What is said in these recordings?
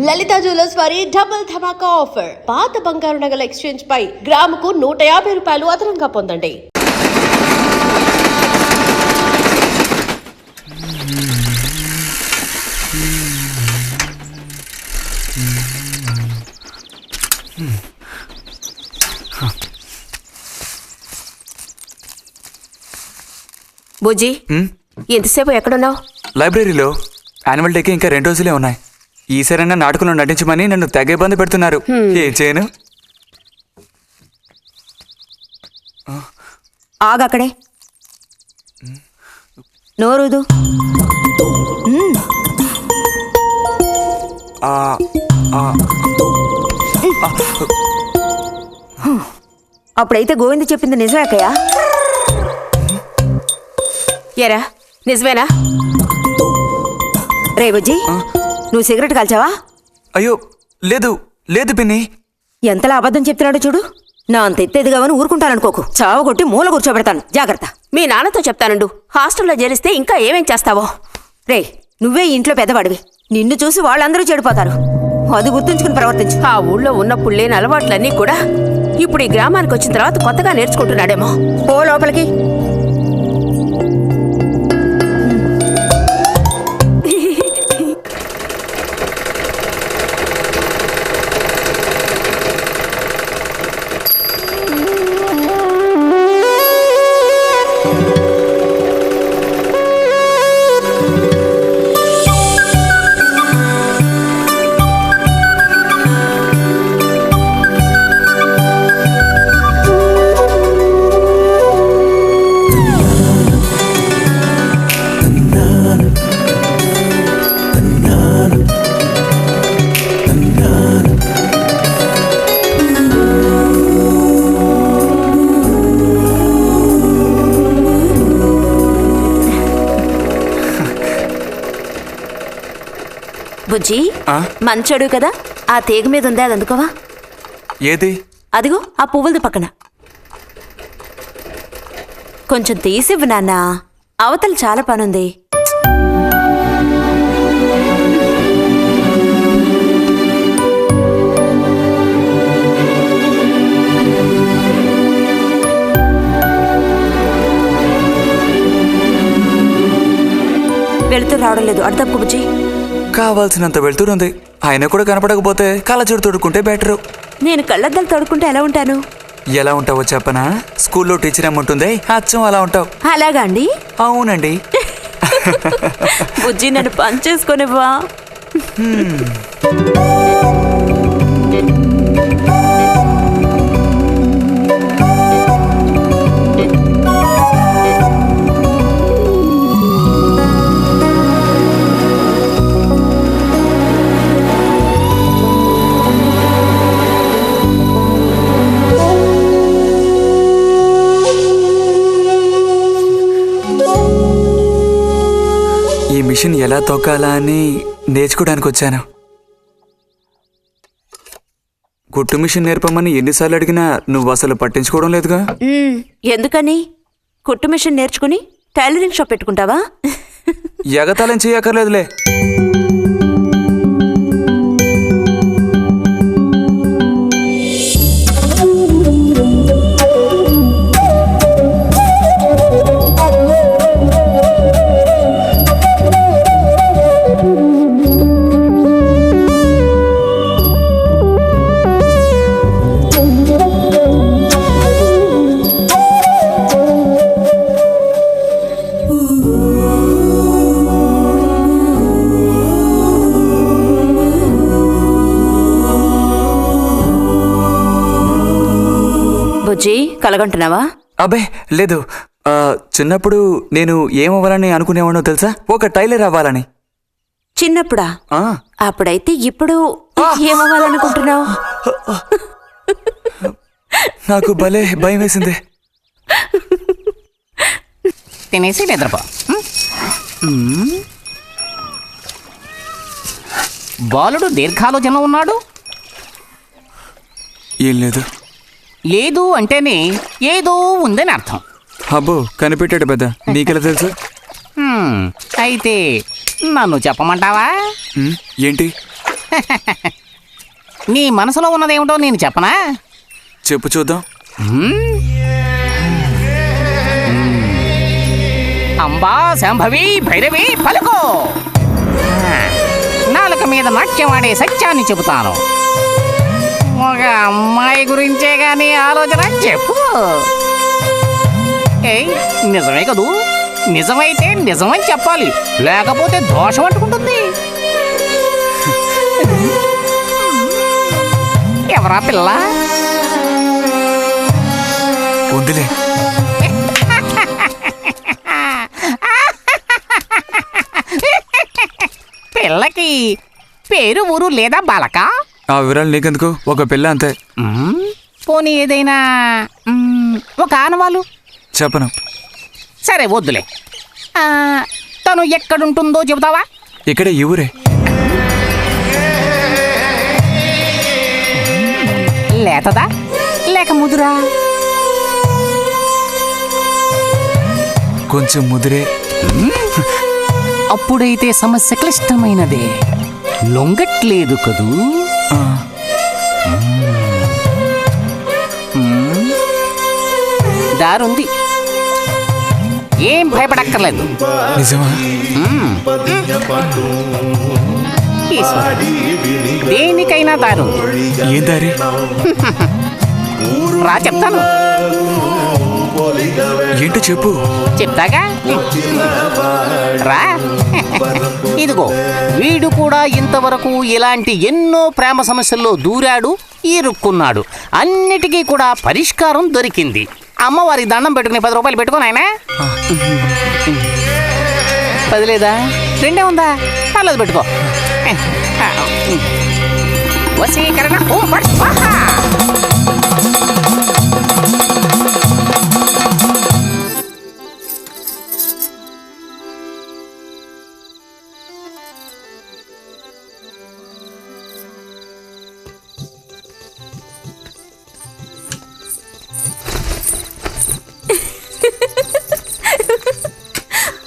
లలిత jewellers వారి double ధమాకా offer. పాత బంగారు నగల ఎక్స్చేంజ్ పై గ్రాముకు 150 రూపాయలు అదనంగా పొందండి. బుజ్జి, ఎంతసేపు ఎక్కడున్నావు? లైబ్రరీలో. యాన్యువల్ డేకి ఇంకా 2 రోజులే ఉన్నాయి. ఈసారైనా నాటకంలో నటించమని నన్ను తెగ ఇబ్బంది పెడుతున్నారు. ఏం చేయను? ఆగక్కడే, నోరుదు. అప్పుడైతే గోవింద చెప్పింది నిజమే అక్కయ్యా? ఎరా నిజమేనా? రే బుజ్జి, నువ్వు సిగరెట్ కాల్చావా? అయ్యో లేదు లేదు పిన్ని. ఎంతలా అబద్ధం చెప్తున్నాడో చూడు. నా అంత ఎత్తేది కావని ఊరుకుంటాననుకోకు. చావగొట్టి మూల కూర్చోబెడతాను. జాగ్రత్త. మీ నాన్నతో చెప్తానుండు. హాస్టల్లో చేరిస్తే ఇంకా ఏమేం చేస్తావో. రే, నువ్వే ఇంట్లో పెద్దవాడివి. నిన్ను చూసి వాళ్ళందరూ చెడిపోతారు. అది గుర్తుంచుకుని ప్రవర్తించు. ఆ ఊళ్ళో ఉన్నప్పుడు లేని అలవాట్లన్నీ కూడా ఇప్పుడు ఈ గ్రామానికి వచ్చిన తర్వాత కొత్తగా నేర్చుకుంటున్నాడేమో. పో లోపలికి. బుజ్జి, మంచోడు కదా. ఆ తీగ మీద ఉందే, అది అందుకోవా? ఏది? అదిగో ఆ పువ్వులది పక్కన. కొంచెం తీసివ్వు నాన్న, అవతల చాలా పనుంది. వెళుతూ రావడం లేదు. అర్థం బుజ్జి. కావాల్సినంత వెళ్తురుంది. ఆయన కూడా కనపడకపోతే కళ్ళజోడు తొడుక్కుంటే బెటరు. నేను కళ్ళద్దాలు తొడుక్కుంటే ఎలా ఉంటాను? ఎలా ఉంటావో చెప్పనా? స్కూల్లో టీచర్ ఏముంటుంది, అచ్చం అలా ఉంటావు. అలాగా అండి? అవునండి. బుజ్జి, నన్ను పని చేసుకునివ్వా? ఈ మిషన్ ఎలా తొక్కాలా అని నేర్చుకోవడానికి వచ్చాను. కుట్టు మిషన్ నేర్పమని ఎన్నిసార్లు అడిగినా నువ్వు అసలు పట్టించుకోవడం లేదుగా. ఎందుకని? కుట్టు మిషన్ నేర్చుకుని టైలరింగ్ షాప్ పెట్టుకుంటావా? ఎగతాళం చేయక్కర్లేదులే. బుజ్జి, కలగంటున్నావా? అబ్బే లేదు. చిన్నప్పుడు నేను ఏమవ్వాలని అనుకునేవాడో తెలుసా? ఒక టైలర్ అవ్వాలని. చిన్నప్పుడా? అప్పుడైతే ఇప్పుడు ఏమవ్వాలనుకుంటున్నావు? నాకు భలే భయం వేసింది. తినేసి నిద్రపో. బాలుడు దీర్ఘాలోచనలో ఉన్నాడు. ఏం లేదు. లేదు అంటేనే ఏదో ఉందని అర్థం. అబ్బో, కనిపెట్టాడు పెద్ద. నీకెలా తెలుసు? అయితే నన్ను చెప్పమంటావా? ఏంటి? నీ మనసులో ఉన్నదేమిటో నేను చెప్పనా? చెప్పు చూద్దాం. అంబా శాంభవి భైరవి పలుకో. నాలుక మీద నాట్యమాడే సత్యాన్ని చెబుతాను. ఒక అమ్మాయి గురించే గాని ఆలోచన చెప్పు. ఏయ్, నిజమే కదూ? నిజమైతే నిజమని చెప్పాలి, లేకపోతే దోషం అంటుకుంటుంది. ఎవరా పిల్ల? ఉందిలే. పిల్లకి పేరు ఊరు లేదా బాలక? ఆ వివరాలు నీకెందుకు? ఒక పిల్ల అంతే. పోనీ ఏదైనా ఒక ఆనవాలు చెప్పను. సరే వద్దులే. తను ఎక్కడుంటుందో చెబుతావా? ఇక్కడే ఈ ఊరే. లేతదా లేక ముదురా? కొంచెం ముదిరే. అప్పుడైతే సమస్య క్లిష్టమైనదే. లొంగట్లేదు కదూ? దారుంది, ఏం భయపడక్కర్లేదు. నిజమా? దేనికైనా దారుంది. ఏం దారి? రా చెప్తాను. ఏంటో చెప్పు. చెప్తాగా, రా. ఇదిగో, వీడు కూడా ఇంతవరకు ఇలాంటి ఎన్నో ప్రేమ సమస్యల్లో దూరాడు, ఇరుక్కున్నాడు. అన్నిటికీ కూడా పరిష్కారం దొరికింది. అమ్మవారి దండం పెట్టుకుని 10 రూపాయలు పెట్టుకో నాయనా. 10 లేదా? 2 ఉందా? పర్లేదు పెట్టుకో. వశీకరణ ఓం ఫట్ స్వాహా.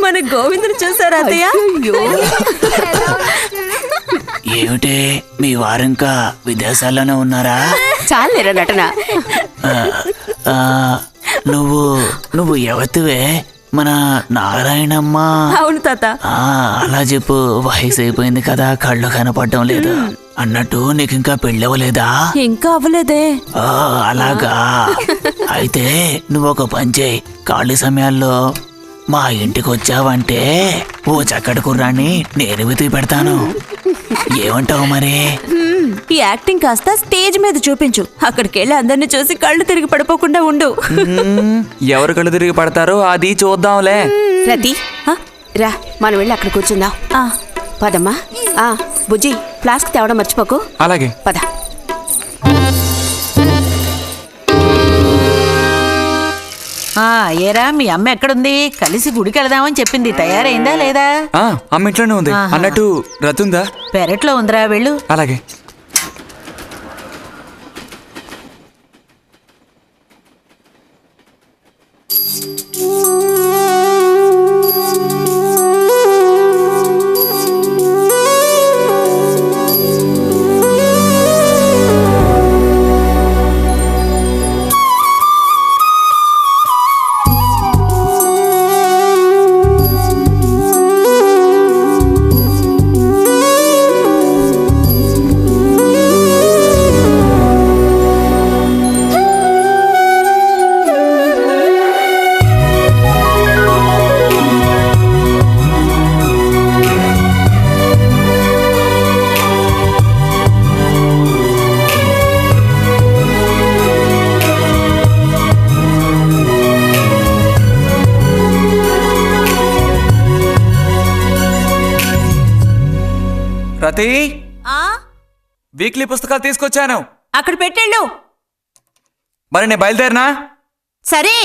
మన గోవిందుని చూసారా అత్తయ్య? ఏమిటే మీ వారింకా విదేశాల్లోనే ఉన్నారా? చాలేరా నటన. నువ్వు ఎవతివే? మన నారాయణమ్మ. అవును తాత. అలా చెప్పు. వయసు అయిపోయింది కదా, కళ్ళు కనపడటం లేదు. అన్నట్టు నీకు ఇంకా పెళ్ళవలేదా? ఇంకా అవ్వలేదే. అలాగా. అయితే నువ్వు ఒక పని చేయి. ఖాళీ సమయాల్లో మా ఇంటికి వచ్చావంటే ఓ చక్కటి కుర్రాన్ని నేను వెతికి పెడతాను. ఏమంటావు మరి? ఈ యాక్టింగ్ కాస్త స్టేజ్ మీద చూపించు. అక్కడికి వెళ్ళి అందరిని చూసి కళ్ళు తిరిగి పడిపోకుండా ఉండు. ఎవరు కళ్ళు తిరిగి పడతారో అది చూద్దాంలే. రతి, రా మనం వెళ్ళి అక్కడ కూర్చుందాం. పదమ్మా. బుజ్జి, ఫ్లాస్క్ తేవడం మర్చిపోకు. అలాగే. పద. ఏరా మీ అమ్మ ఎక్కడుంది? కలిసి గుడికి వెళదామని చెప్పింది. తయారైందా లేదా? అమ్మ ఇంట్లోనే ఉంది. అన్నట్టు రతుందా? పెరట్లో ఉందిరా, వెళ్ళు. అలాగే. రతి, వీక్లీ పుస్తకాలు తీసుకొచ్చాను. అక్కడ పెట్టేళ్ళు. మరి నేను బయలుదేరినా? సరే.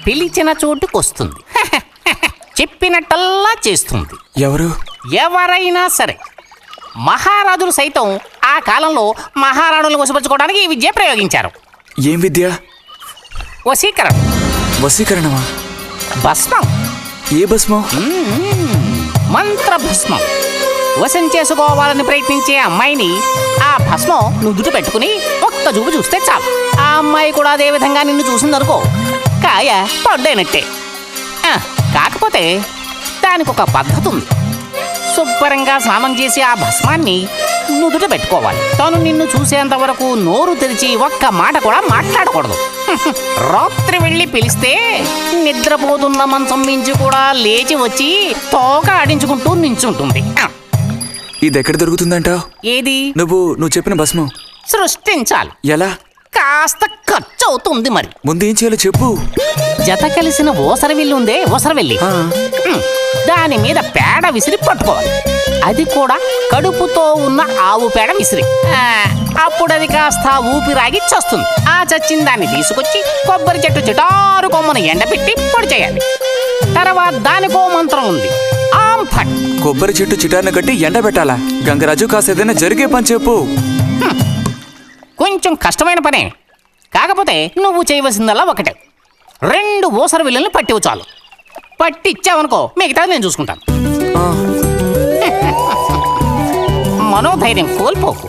పిలిచిన చోటుకొస్తుంది. చెప్పినట్టల్లా చేస్తుంది. ఎవరు? ఎవరైనా సరే. మహారాజులు సైతం ఆ కాలంలో మహారాణులను వశపరచుకోవడానికి ఈ విద్య ప్రయోగించారు. ఏం విద్య? వశీకరణ. వశీకరణమా? భస్మం. ఏ భస్మం? మంత్ర భస్మం. వశం చేసుకోవాలని ప్రయత్నించే అమ్మాయిని ఆ భస్మం నుదుట పెట్టుకుని ఒక్క చూపు చూస్తే చాలు. ఆ అమ్మాయి కూడా అదే విధంగా నిన్ను చూసిందనుకో, కాయ పడ్డైనట్టే. కాకపోతే దానికి ఒక పద్ధతి ఉంది. శుభ్రంగా స్నానం చేసి ఆ భస్మాన్ని నుదుట పెట్టుకోవాలి. తను నిన్ను చూసేంత వరకు నోరు తెరిచి ఒక్క మాట కూడా మాట్లాడకూడదు. రాత్రి వెళ్ళి పిలిస్తే నిద్రపోతున్న మంచం మించి కూడా లేచి వచ్చి తోక ఆడించుకుంటూ నించుంటుంది. ఇది ఎక్కడ దొరుకుతుందంటావు? ఏది? నువ్వు చెప్పిన భస్మం సృష్టించాలి. ఎలా? కాస్త ఖర్చు అవుతుంది. మరి ముందు ఏం చేయాలో చెప్పు. జత కలిసిన ఓసరవిల్లి ఉందే, ఓసరవెల్లి, దాని మీద పేడ విసిరి పట్టుకోవాలి. అది కూడా కడుపుతో ఉన్న ఆవు పేడ విసిరి. అప్పుడు అది కాస్త ఊపిరాగి చస్తుంది. ఆ చచ్చిన దాన్ని తీసుకొచ్చి కొబ్బరి చెట్టు చిటారు కొమ్మను ఎండపెట్టి పొడి చేయాలి. తర్వాత దానికో మంత్రం ఉంది, ఆంఫట్. కొబ్బరి చెట్టు చిటాన్ని కట్టి ఎండబెట్టాలా? గంగరాజు కాసేదైనా జరిగే పని చెప్పు. కొంచెం కష్టమైన పనే. కాకపోతే నువ్వు చేయవలసిందల్లా ఒకటే, 2 ఊసర విల్లుల్ని పట్టివు చాలు. పట్టి ఇచ్చావనుకో, మిగతాది నేను చూసుకుంటాను. మనోధైర్యం కోల్పోకు.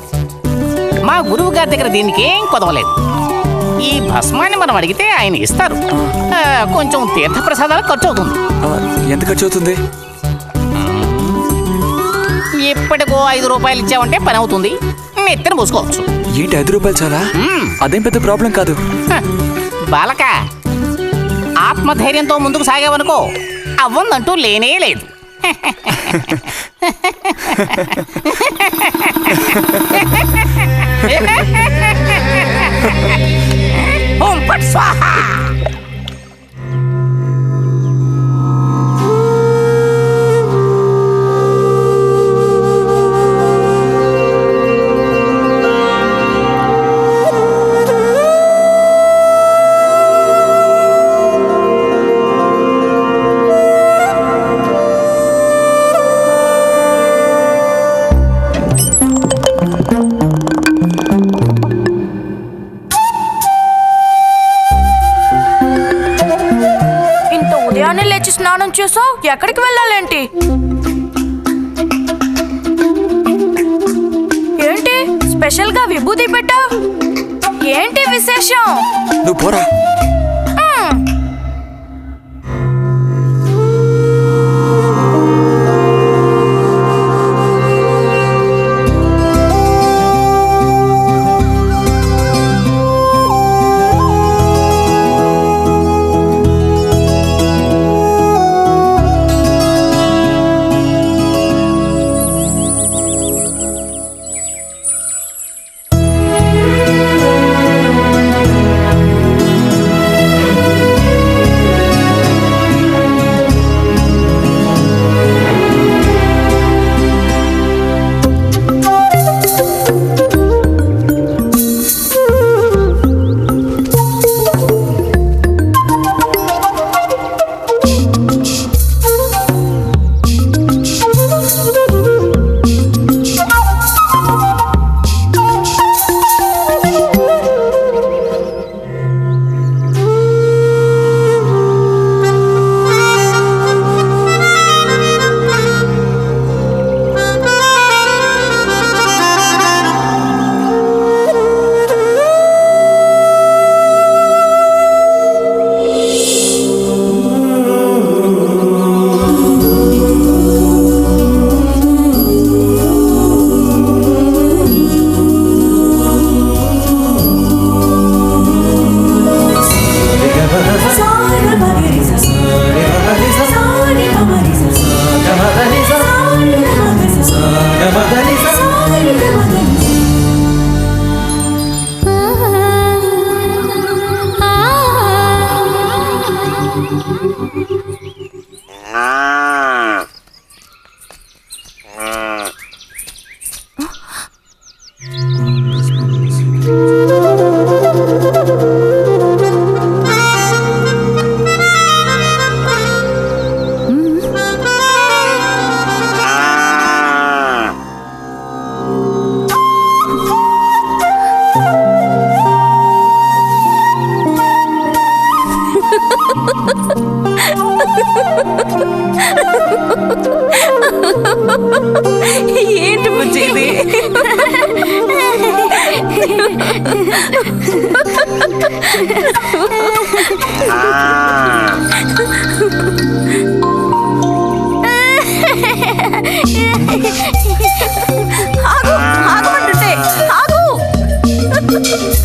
మా గురువు గారి దగ్గర దీనికి ఏం కొదవలేదు. ఈ భస్మాన్ని మనం అడిగితే ఆయన ఇస్తారు. కొంచెం తీర్థప్రసాదాలు ఖర్చు అవుతుంది. ఎంత ఖర్చు అవుతుంది? ఇప్పటికో 5 రూపాయలు ఇచ్చావంటే పని అవుతుంది. నెత్తిన పోసుకోవచ్చు. ఏంటి 5 రూపాయలు చాలా? అదేం పెద్ద ప్రాబ్లం కాదు. బాలక, ఆత్మధైర్యంతో ముందుకు సాగావనుకో, అవ్వందంటూ లేనే లేదు. ఓం ఫట్ స్వాహా. స్నానం చేసావు, ఎక్కడికి వెళ్ళాలేంటి? ఏంటి స్పెషల్ గా విభూతి పెట్టావు? ఏంటి విశేషం? నువ్వు పోరా.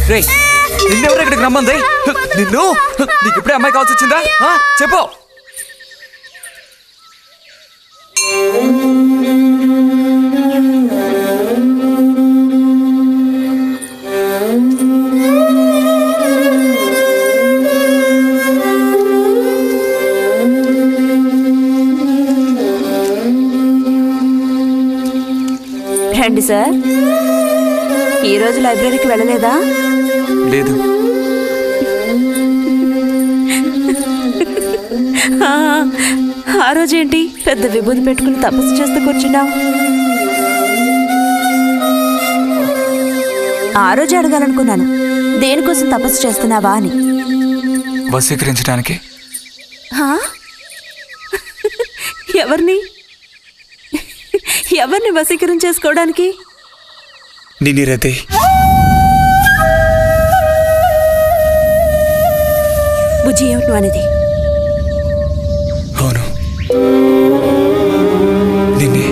రే నిన్నెవరు ఇక్కడికి రమ్మంది? నిన్ను నీకు ఇప్పుడే అమ్మాయి కావాల్సి వచ్చిందా? చెప్పు. రండి సార్. ఈరోజు లైబ్రరీకి వెళ్ళలేదా? లేదు. ఆ రోజేంటి పెద్ద విభూతి పెట్టుకుని తపస్సు చేస్తూ కూర్చున్నావు? ఆ రోజు అడగాలనుకున్నాను, దేనికోసం తపస్సు చేస్తున్నావా అని. వశీకరించడానికి. ఎవరిని ఎవరిని వశీకరణ చేసుకోవడానికి? నిన్ను రతి. బుజ్జి ఏమిటి అనేది? అవును, నిన్నే.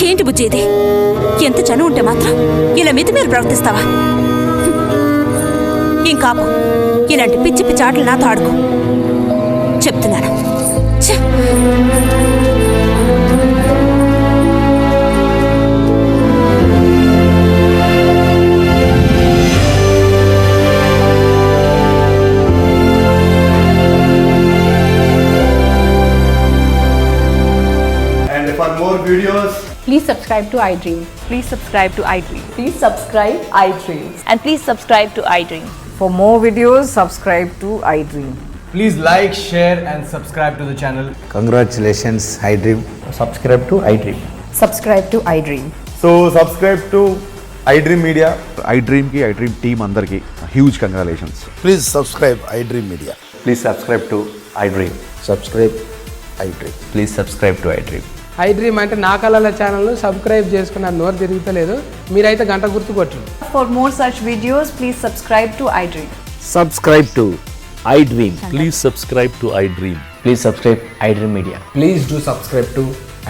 ఏంటి బుజ్జి ఇది? ఎంత చనువు ఉంటే మాత్రం ఇలా మితిమీరి ప్రవర్తిస్తావా? ఇంకాపు ఇలాంటి పిచ్చి పిచ్చి ఆటలు నాతో ఆడుకో చెప్తున్నాను. ఛే! And for more videos, Please subscribe to iDream. Please subscribe to iDream. Please subscribe iDream. And please subscribe to iDream. For more videos, subscribe to iDream. please like, share, and subscribe to the channel. Congratulations, iDream. Subscribe to iDream. Subscribe to iDream. So subscribe to iDream Media. iDream ki iDream team andarki huge congratulations. Please subscribe iDream Media. Please subscribe to iDream. Subscribe iDream. Please subscribe to iDream. iDream అంటే నా కళల ఛానల్ను subscribe చేసుకున్న నోరు తిరుగుతలేదు. మీరైతే గంట గుర్తు కొట్టండి. For more such videos, please subscribe to iDream. Subscribe to iDream. Please subscribe to iDream. Please subscribe iDream Media. Please do subscribe to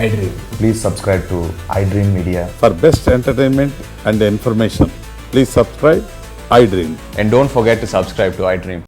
iDream. Please subscribe to iDream Media. For best entertainment and information, please subscribe iDream. And don't forget to subscribe to iDream.